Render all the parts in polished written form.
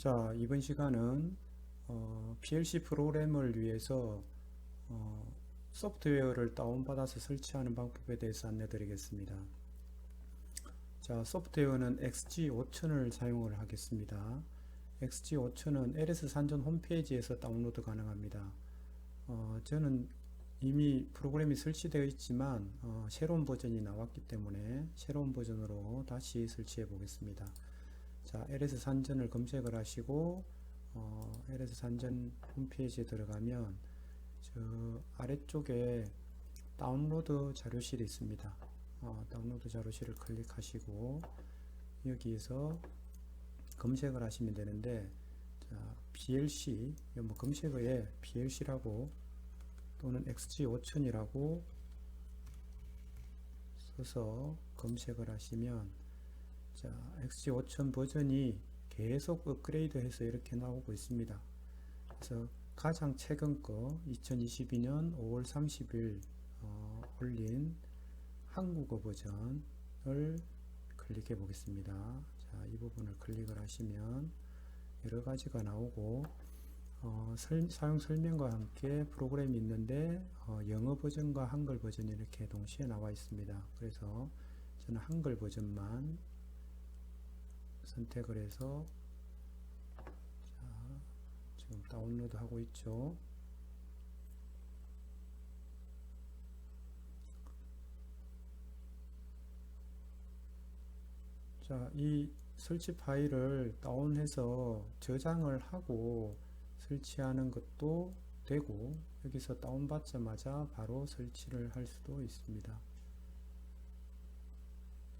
자, 이번 시간은 PLC 프로그램을 위해서 소프트웨어를 다운받아서 설치하는 방법에 대해서 안내드리겠습니다. 자, 소프트웨어는 XG5000을 사용을 하겠습니다. XG5000은 LS 산전 홈페이지에서 다운로드 가능합니다. 저는 이미 프로그램이 설치되어 있지만 새로운 버전이 나왔기 때문에 새로운 버전으로 다시 설치해 보겠습니다. 자, LS 산전을 검색을 하시고 LS 산전 홈페이지에 들어가면 저 아래쪽에 다운로드 자료실이 있습니다. 다운로드 자료실을 클릭하시고 여기에서 검색을 하시면 되는데, 자, PLC 뭐 검색어에 PLC라고 또는 XG5000이라고 써서 검색을 하시면, 자, XG5000 버전이 계속 업그레이드해서 이렇게 나오고 있습니다. 그래서 가장 최근 거 2022년 5월 30일 올린 한국어 버전을 클릭해 보겠습니다. 자, 이 부분을 클릭을 하시면 여러 가지가 나오고 사용 설명과 함께 프로그램이 있는데 영어 버전과 한글 버전이 이렇게 동시에 나와 있습니다. 그래서 저는 한글 버전만 선택을 해서, 자, 지금 다운로드 하고 있죠. 자, 이 설치 파일을 다운해서 저장을 하고 설치하는 것도 되고, 여기서 다운받자마자 바로 설치를 할 수도 있습니다.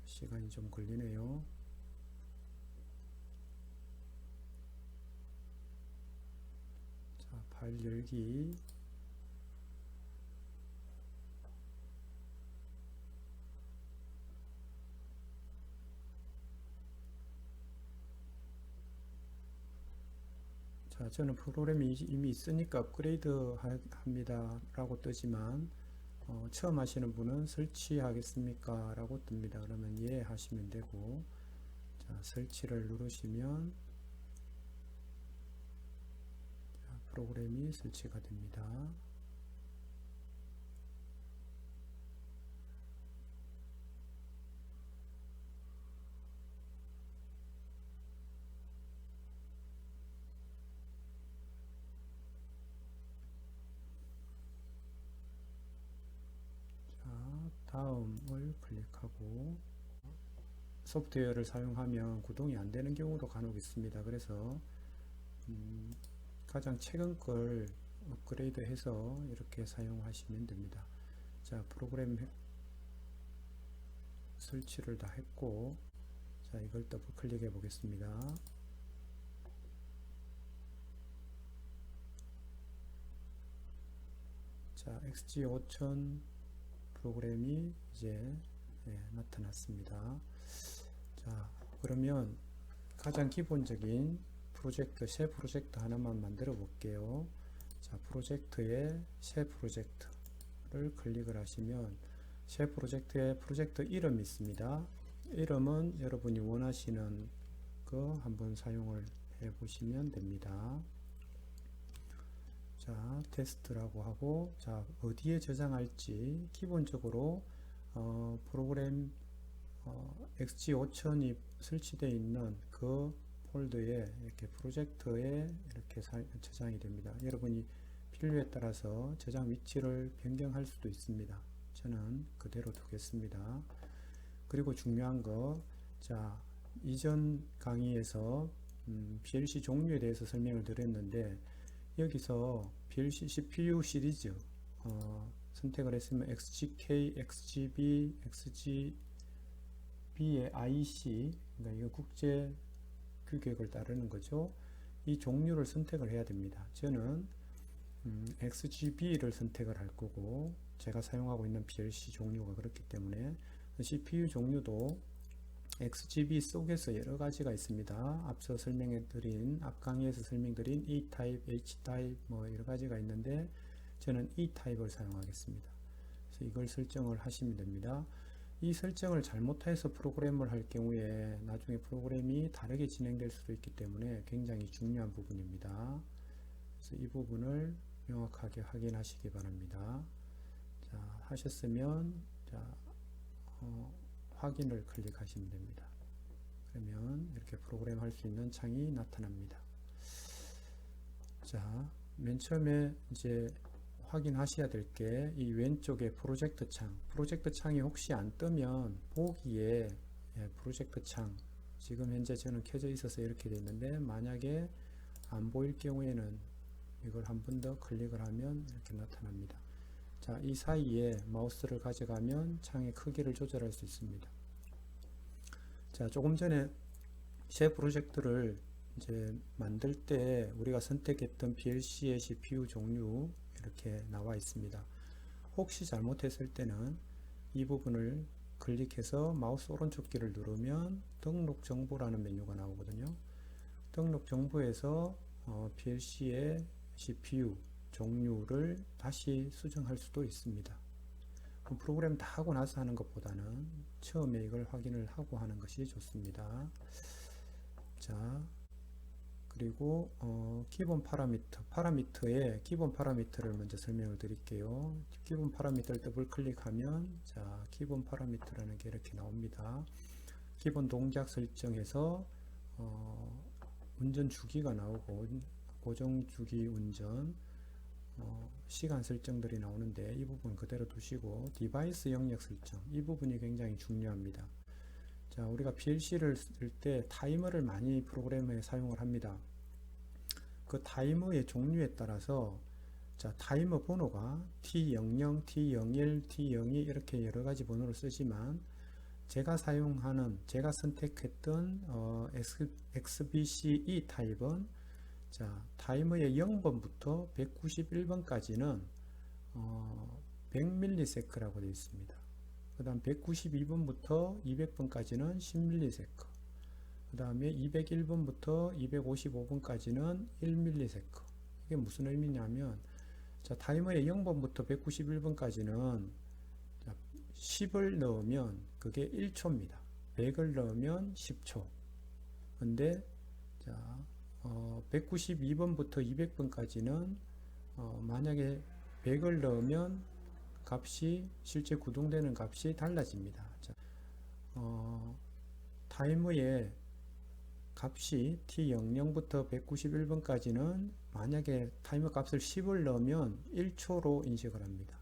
시간이 좀 걸리네요. 자, 파일 열기. 자, 저는 프로그램이 이미 있으니까 업그레이드 합니다 라고 뜨지만, 처음 하시는 분은 설치하겠습니까? 라고 뜹니다. 그러면 예 하시면 되고, 자, 설치를 누르시면 자, 프로그램이 설치가 됩니다. 자, 다음을 클릭하고, 소프트웨어를 사용하면 구동이 안 되는 경우도 간혹 있습니다. 그래서 가장 최근 걸 업그레이드 해서 이렇게 사용하시면 됩니다. 자, 프로그램 설치를 다 했고, 자, 이걸 더블 클릭해 보겠습니다. 자, XG5000 프로그램이 이제 나타났습니다. 자, 그러면 가장 기본적인 프로젝트, 새 프로젝트 하나만 만들어 볼게요. 자, 프로젝트에 새 프로젝트를 클릭을 하시면 새 프로젝트에 프로젝트 이름이 있습니다. 이름은 여러분이 원하시는 거 한번 사용을 해 보시면 됩니다. 자, 테스트라고 하고, 자, 어디에 저장할지 기본적으로 프로그램 XG5000이 설치되어 있는 그 폴더에 이렇게 프로젝트에 이렇게 저장이 됩니다. 여러분이 필요에 따라서 저장 위치를 변경할 수도 있습니다. 저는 그대로 두겠습니다. 그리고 중요한 거, 자, 이전 강의에서 PLC 종류에 대해서 설명을 드렸는데, 여기서 PLC CPU 시리즈 선택을 했으면 XGK, XGB, XGB의 IC, 그러니까 이거 국제 규격을 따르는 거죠. 이 종류를 선택을 해야 됩니다. 저는 XGB를 선택을 할 거고, 제가 사용하고 있는 PLC 종류가 그렇기 때문에 CPU 종류도 XGB 속에서 여러 가지가 있습니다. 앞서 설명해드린, 앞 강의에서 설명드린 E-타입, H-타입 뭐 여러 가지가 있는데 저는 E-타입을 사용하겠습니다. 그래서 이걸 설정을 하시면 됩니다. 이 설정을 잘못해서 프로그램을 할 경우에 나중에 프로그램이 다르게 진행될 수도 있기 때문에 굉장히 중요한 부분입니다. 그래서 이 부분을 명확하게 확인하시기 바랍니다. 자, 하셨으면 자, 확인을 클릭하시면 됩니다. 그러면 이렇게 프로그램 할 수 있는 창이 나타납니다. 자, 맨 처음에 이제 확인하셔야 될 게 이 왼쪽에 프로젝트 창이 혹시 안 뜨면 보기에 프로젝트 창 지금 현재 저는 켜져 있어서 이렇게 되어 있는데 만약에 안 보일 경우에는 이걸 한 번 더 클릭을 하면 이렇게 나타납니다. 자, 이 사이에 마우스를 가져가면 창의 크기를 조절할 수 있습니다. 자, 조금 전에 새 프로젝트를 이제 만들 때 우리가 선택했던 PLC의 CPU 종류 이렇게 나와 있습니다. 혹시 잘못했을 때는 이 부분을 클릭해서 마우스 오른쪽 키를 누르면 등록 정보라는 메뉴가 나오거든요. 등록 정보에서 PLC의 CPU 종류를 다시 수정할 수도 있습니다. 프로그램 다 하고 나서 하는 것보다는 처음에 이걸 확인을 하고 하는 것이 좋습니다. 자, 그리고 기본 파라미터의 기본 파라미터를 먼저 설명을 드릴게요. 기본 파라미터를 더블 클릭하면 자, 기본 파라미터라는 게 이렇게 나옵니다. 기본 동작 설정에서 운전 주기가 나오고 고정 주기 운전 시간 설정들이 나오는데 이 부분 그대로 두시고 디바이스 영역 설정 이 부분이 굉장히 중요합니다. 자, 우리가 PLC를 쓸 때 타이머를 많이 프로그램에 사용을 합니다. 그 타이머의 종류에 따라서 자, 타이머 번호가 T00, T01, T02 이렇게 여러 가지 번호를 쓰지만 제가 선택했던 XBCE 타입은 자, 타이머의 0번부터 191번까지는 100ms라고 되어 있습니다. 그 다음 192번부터 200번까지는 10ms, 그 다음에 201번부터 255번까지는 1ms. 이게 무슨 의미냐면 자, 타이머의 0번부터 191번까지는 10을 넣으면 그게 1초입니다. 100을 넣으면 10초. 근데 자, 192번부터 200번까지는 만약에 100을 넣으면 값이 실제 구동되는 값이 달라집니다. 자, 타이머의 값이 T00부터 191번까지는 만약에 타이머 값을 10을 넣으면 1초로 인식을 합니다.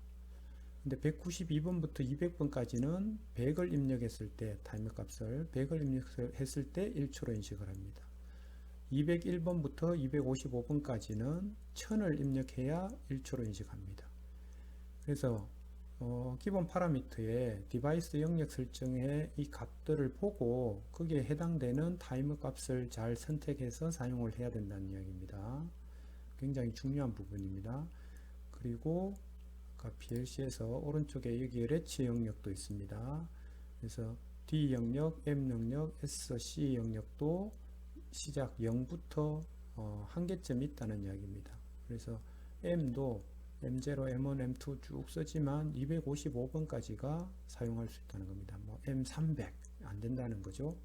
근데 192번부터 200번까지는 100을 입력했을 때 타이머 값을 100을 입력했을 때 1초로 인식을 합니다. 201번부터 255번까지는 1000을 입력해야 1초로 인식합니다. 그래서 기본 파라미터의 디바이스 영역 설정의 이 값들을 보고 거기에 해당되는 타이머 값을 잘 선택해서 사용을 해야 된다는 이야기입니다. 굉장히 중요한 부분입니다. 그리고 PLC에서 오른쪽에 여기 레치 영역도 있습니다. 그래서 D 영역, M 영역, S, C 영역도 시작 0부터 한계점이 있다는 이야기입니다. 그래서 M도 M0, M1, M2 쭉 쓰지만 255번까지가 사용할 수 있다는 겁니다. 뭐 M300 안 된다는 거죠.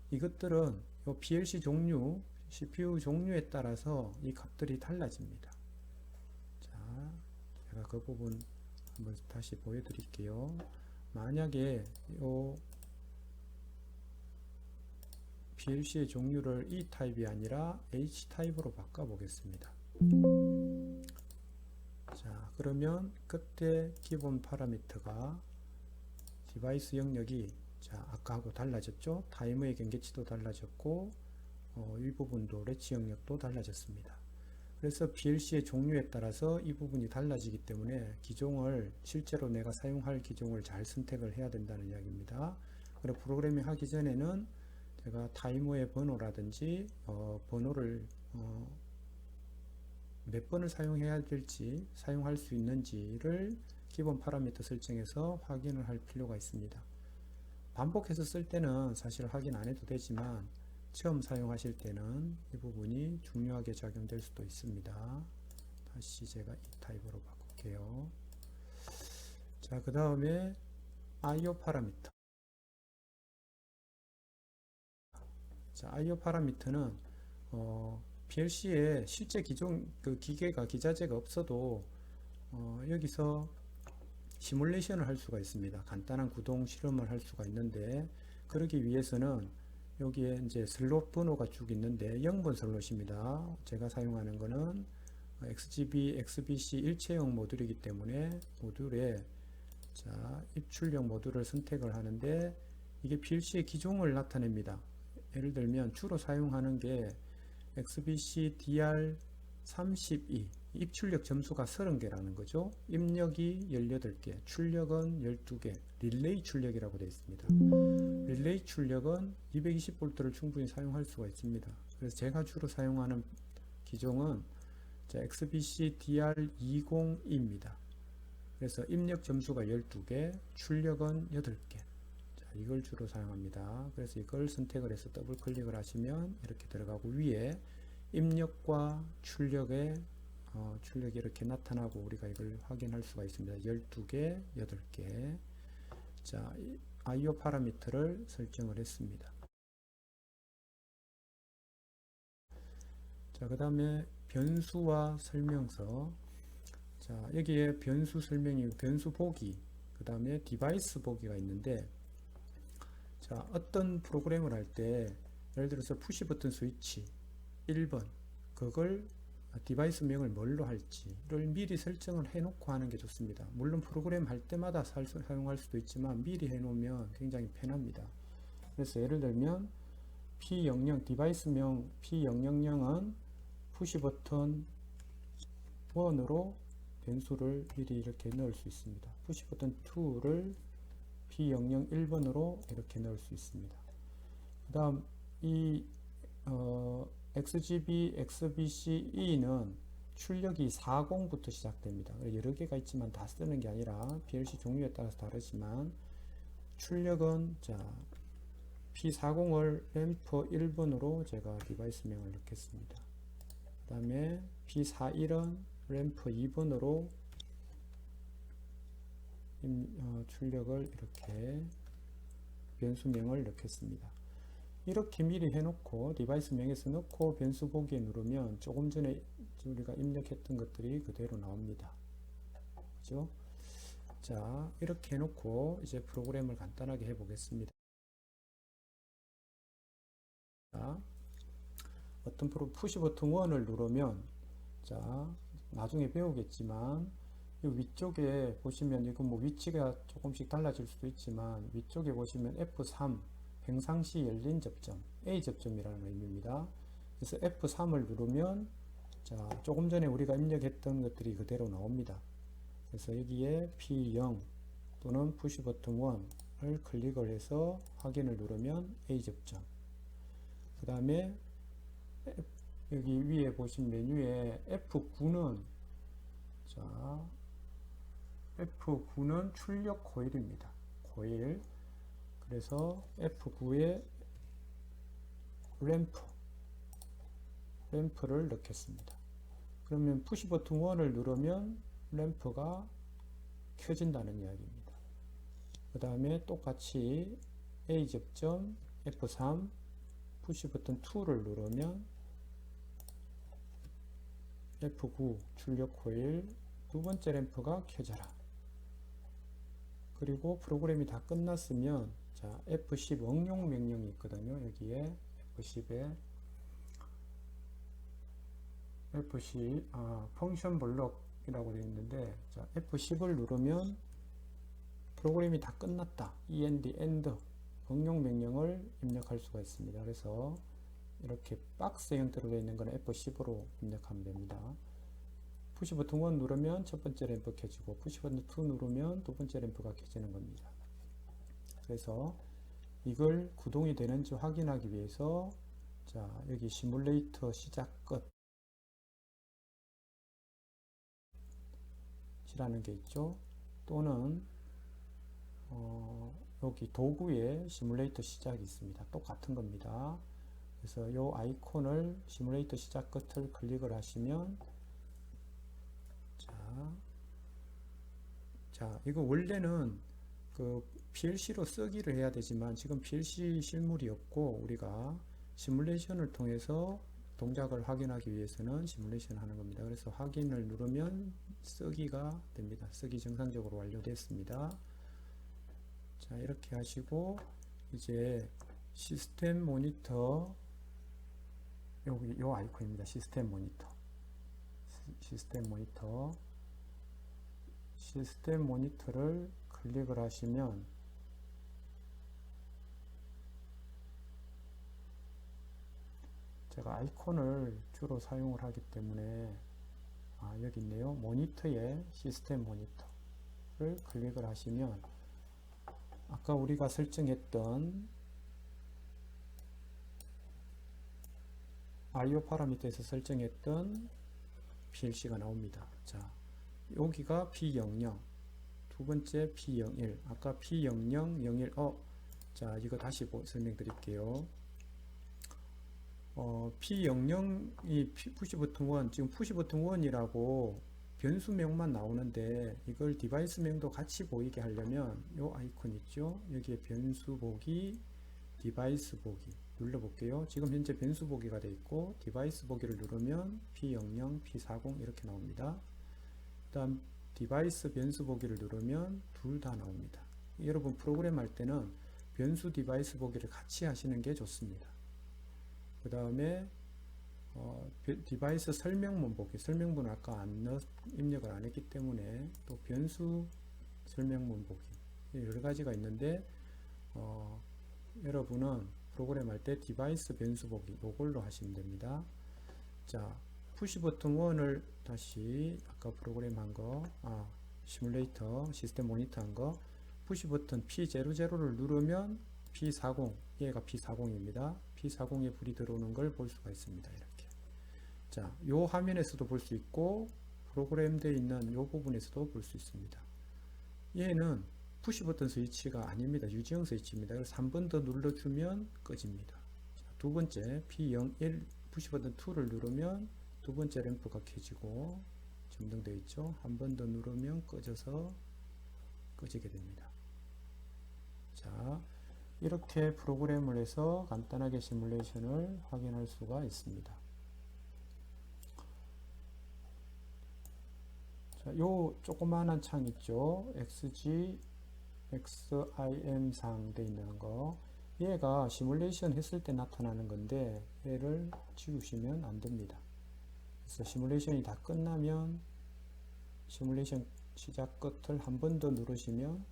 이것들은 요 PLC 종류, CPU 종류에 따라서 이 값들이 달라집니다. 자, 제가 그 부분 한번 다시 보여드릴게요. 만약에 요 PLC의 종류를 E 타입이 아니라 H 타입으로 바꿔 보겠습니다. 자, 그러면 그때 기본 파라미터가 디바이스 영역이 자, 아까하고 달라졌죠. 타이머의 경계치도 달라졌고 이 부분도 레치 영역도 달라졌습니다. 그래서 PLC의 종류에 따라서 이 부분이 달라지기 때문에 기종을 실제로 내가 사용할 기종을 잘 선택을 해야 된다는 이야기입니다. 그리고 프로그래밍 하기 전에는 제가 타이머의 번호라든지 번호를 몇 번을 사용해야 될지 사용할 수 있는지를 기본 파라미터 설정에서 확인을 할 필요가 있습니다. 반복해서 쓸 때는 사실 확인 안 해도 되지만 처음 사용하실 때는 이 부분이 중요하게 작용될 수도 있습니다. 다시 제가 이 타입으로 바꿀게요. 자, 그 다음에 IO 파라미터 자, IO 파라미터는 PLC에 실제 기존 그 기계가 기자재가 없어도 여기서 시뮬레이션을 할 수가 있습니다. 간단한 구동 실험을 할 수가 있는데, 그러기 위해서는 여기에 이제 슬롯 번호가 쭉 있는데 0번 슬롯입니다. 제가 사용하는 거는 XGB, XBC 일체형 모듈이기 때문에 모듈에 입출력 모듈을 선택을 하는데, 이게 PLC의 기종을 나타냅니다. 예를 들면 주로 사용하는 게 XBC DR32, 입출력 점수가 30개라는 거죠. 입력이 18개, 출력은 12개, 릴레이 출력이라고 되어 있습니다. 릴레이 출력은 220V를 충분히 사용할 수가 있습니다. 그래서 제가 주로 사용하는 기종은 XBC DR20입니다. 그래서 입력 점수가 12개, 출력은 8개. 이걸 주로 사용합니다. 그래서 이걸 선택을 해서 더블 클릭을 하시면 이렇게 들어가고, 위에 입력과 출력이 이렇게 나타나고 우리가 이걸 확인할 수가 있습니다. 12개, 8개. 자, IO 파라미터를 설정을 했습니다. 자, 그 다음에 변수와 설명서. 자, 여기에 변수 설명이 변수 보기, 그 다음에 디바이스 보기가 있는데, 자, 어떤 프로그램을 할 때 예를 들어서 푸시 버튼 스위치 1번, 그걸 디바이스 명을 뭘로 할지를 미리 설정을 해 놓고 하는 게 좋습니다. 물론 프로그램 할 때마다 사용할 수도 있지만 미리 해 놓으면 굉장히 편합니다. 그래서 예를 들면 P00 디바이스 명 P000은 푸시 버튼 1으로 변수를 미리 이렇게 넣을 수 있습니다. 푸시 버튼 2를 P001번으로 이렇게 넣을 수 있습니다. 그 다음 이 XGB, XBCE는 출력이 40부터 시작됩니다. 여러 개가 있지만 다 쓰는 게 아니라 PLC 종류에 따라서 다르지만, 출력은 P40을 램프 1번으로 제가 디바이스명을 넣겠습니다. 그 다음에 P41은 램프 2번으로 출력을 이렇게 변수명을 넣겠습니다. 이렇게 미리 해놓고 디바이스 명에서 넣고 변수 보기에 누르면 조금 전에 우리가 입력했던 것들이 그대로 나옵니다. 그죠? 자, 이렇게 해놓고 이제 프로그램을 간단하게 해보겠습니다. 자, 어떤 푸시 버튼 1을 누르면, 자, 나중에 배우겠지만 이 위쪽에 보시면 이거 뭐 위치가 조금씩 달라질 수도 있지만, 위쪽에 보시면 F3 평상시 열린 접점, A 접점이라는 의미입니다. 그래서 F3을 누르면 조금 전에 우리가 입력했던 것들이 그대로 나옵니다. 그래서 여기에 P0 또는 푸시 버튼 1을 클릭을 해서 확인을 누르면 A 접점. 그 다음에 여기 위에 보신 메뉴에 F9는 출력 코일입니다. 코일. 그래서 F9에 램프를 넣겠습니다. 그러면 푸시 버튼 1을 누르면 램프가 켜진다는 이야기입니다. 그 다음에 똑같이 A 접점 F3 푸시 버튼 2를 누르면 F9 출력 코일 두 번째 램프가 켜져라. 그리고 프로그램이 다 끝났으면 F10 응용 명령이 있거든요. 여기에 F10에 펑션 블록이라고 되어 있는데, F10을 누르면 프로그램이 다 끝났다. end 응용 명령을 입력할 수가 있습니다. 그래서 이렇게 박스 형태로 되어 있는 것은 F10으로 입력하면 됩니다. 푸시 버튼 1 누르면 첫 번째 램프 켜지고, 푸시 버튼 2 누르면 두 번째 램프가 켜지는 겁니다. 그래서 이걸 구동이 되는지 확인하기 위해서 여기 시뮬레이터 시작 끝이라는 게 있죠. 또는 여기 도구에 시뮬레이터 시작이 있습니다. 똑같은 겁니다. 그래서 이 아이콘을 시뮬레이터 시작 끝을 클릭을 하시면 이거 원래는 그 PLC로 쓰기를 해야 되지만 지금 PLC 실물이 없고 우리가 시뮬레이션을 통해서 동작을 확인하기 위해서는 시뮬레이션 하는 겁니다. 그래서 확인을 누르면 쓰기가 됩니다. 쓰기 정상적으로 완료됐습니다. 자, 이렇게 하시고 이제 시스템 모니터, 여기 요 아이콘입니다. 시스템 모니터. 시스템 모니터를 클릭을 하시면 제가 아이콘을 주로 사용을 하기 때문에 여기 있네요. 모니터에 시스템 모니터를 클릭을 하시면 아까 우리가 설정했던 IO 파라미터에서 설정했던 PLC가 나옵니다. 자, 여기가 P00, 두 번째 P01, 아까 P00, 01, 자, 이거 다시 설명드릴게요. P00이 푸시 버튼 1, 지금 푸시 버튼 1이라고 변수명만 나오는데 이걸 디바이스명도 같이 보이게 하려면 요 아이콘 있죠? 여기에 변수 보기, 디바이스 보기 눌러볼게요. 지금 현재 변수 보기가 되어 있고 디바이스 보기를 누르면 P00, P40 이렇게 나옵니다. 그 다음 디바이스 변수 보기를 누르면 둘 다 나옵니다. 여러분 프로그램 할 때는 변수 디바이스 보기를 같이 하시는 게 좋습니다. 그 다음에 디바이스 설명문 보기, 설명문을 아까 입력을 안 했기 때문에 또 변수 설명문 보기 여러 가지가 있는데 여러분은 프로그램 할 때 디바이스 변수 보기 이걸로 하시면 됩니다. 자, 푸시 버튼 1을 다시 아까 프로그램 한 거, 시뮬레이터 시스템 모니터 한 거, 푸시 버튼 P00를 누르면 P40, 얘가 P40입니다. P40에 불이 들어오는 걸 볼 수가 있습니다. 이렇게. 자, 요 화면에서도 볼 수 있고 프로그램되어 있는 요 부분에서도 볼 수 있습니다. 얘는 푸시 버튼 스위치가 아닙니다. 유지형 스위치입니다. 그래서 한 번 더 눌러주면 꺼집니다. 자, 두 번째 P01 푸시 버튼 2를 누르면 두 번째 램프가 켜지고 점등되어 있죠. 한 번 더 누르면 꺼져서 꺼지게 됩니다. 자, 이렇게 프로그램을 해서 간단하게 시뮬레이션을 확인할 수가 있습니다. 자, 요 조그마한 창 있죠. XIM 상 돼 있는 거. 얘가 시뮬레이션 했을 때 나타나는 건데 얘를 지우시면 안 됩니다. 그래서 시뮬레이션이 다 끝나면 시뮬레이션 시작 끝을 한 번 더 누르시면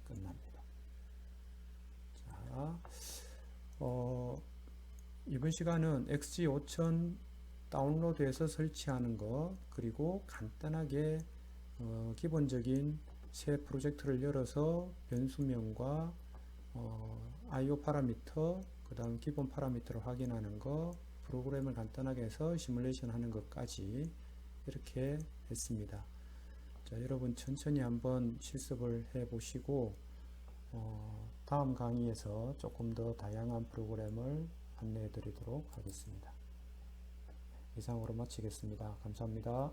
끝납니다. 자, 이번 시간은 XG5000 다운로드해서 설치하는 거, 그리고 간단하게 기본적인 새 프로젝트를 열어서 변수명과 IO 파라미터, 그 다음 기본 파라미터를 확인하는 거, 프로그램을 간단하게 해서 시뮬레이션 하는 것까지 이렇게 했습니다. 자, 여러분 천천히 한번 실습을 해 보시고 다음 강의에서 조금 더 다양한 프로그램을 안내해 드리도록 하겠습니다. 이상으로 마치겠습니다. 감사합니다.